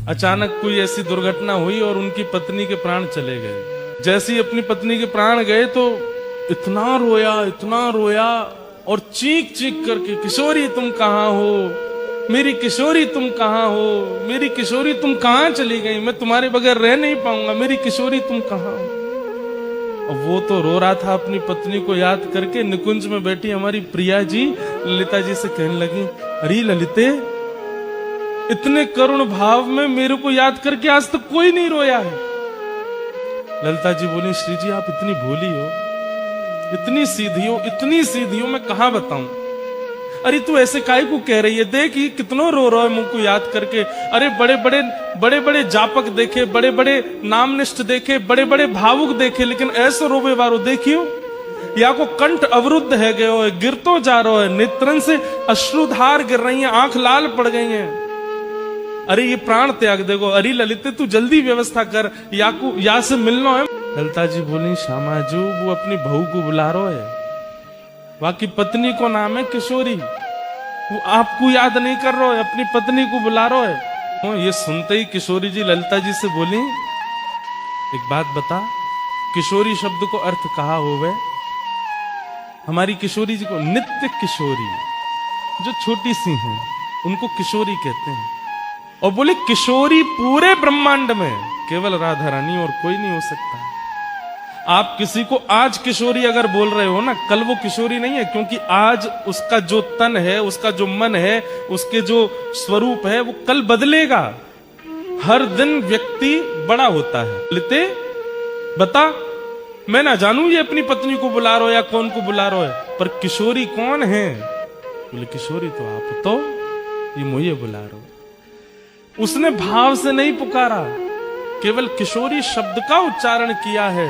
अचानक कोई ऐसी दुर्घटना हुई और उनकी पत्नी के प्राण चले गए। जैसे ही अपनी पत्नी के प्राण गए तो इतना रोया और चीख चीख करके, किशोरी तुम कहाँ हो, मेरी किशोरी तुम कहाँ हो, मेरी किशोरी तुम कहाँ चली गई, मैं तुम्हारे बगैर रह नहीं पाऊंगा, मेरी किशोरी तुम कहाँ हो। और वो तो रो रहा था अपनी पत्नी को याद करके। निकुंज में बैठी हमारी प्रिया जी ललिता जी से कहने लगी, अरे ललिते, इतने करुण भाव में मेरे को याद करके आज तक कोई नहीं रोया है। ललिता जी बोली, श्री जी आप इतनी भोली हो, इतनी सीधी हो, मैं कहां बताऊं। अरे तू ऐसे काहे को कह रही है, देख ये कितनों रो रहा है मुझको याद करके। अरे बड़े बड़े जापक देखे, बड़े बड़े नामनिष्ठ देखे, बड़े बड़े भावुक देखे, लेकिन ऐसे रोवे वारो देखियो, या को कंठ अवरुद्ध है गयो है, गिर तो जा रहा है, नेत्रन से अश्रुधार गिर रही है, आंख लाल पड़ गई है। अरे ये प्राण त्याग देखो। अरे ललिते तू जल्दी व्यवस्था कर, या से मिलना है। ललिता जी बोली, श्यामा जी वो अपनी बहू को बुला रहा है, बाकी पत्नी को नाम है किशोरी, वो आपको याद नहीं कर रहा है, अपनी पत्नी को बुला रहा है। ये सुनते ही किशोरी जी ललिता जी से बोली, एक बात बता, किशोरी शब्द को अर्थ कहा होवे? हमारी किशोरी जी को नित्य किशोरी, जो छोटी सी हैं उनको किशोरी कहते हैं। और बोले किशोरी पूरे ब्रह्मांड में केवल राधा रानी और कोई नहीं हो सकता। आप किसी को आज किशोरी अगर बोल रहे हो ना, कल वो किशोरी नहीं है, क्योंकि आज उसका जो तन है, उसका जो मन है, उसके जो स्वरूप है, वो कल बदलेगा। हर दिन व्यक्ति बड़ा होता है। लेते बता, मैं ना जानू ये अपनी पत्नी को बुला रहा हो या कौन को बुला रहा है, पर किशोरी कौन है? बोले किशोरी तो आप, तो ये मुझे बुला रहा हो। उसने भाव से नहीं पुकारा, केवल किशोरी शब्द का उच्चारण किया है।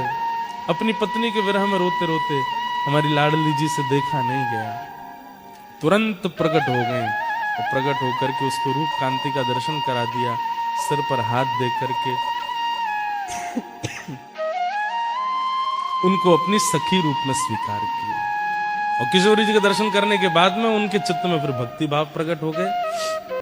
अपनी पत्नी के विरह में रोते रोते हमारी लाडली जी से देखा नहीं गया, तुरंत प्रकट हो गए और प्रकट होकर के उसको रूप कांति का दर्शन करा दिया, सिर पर हाथ दे करके उनको अपनी सखी रूप में स्वीकार किया। और किशोरी जी के दर्शन करने के बाद में उनके चित्त में फिर भक्ति भाव प्रकट हो गए।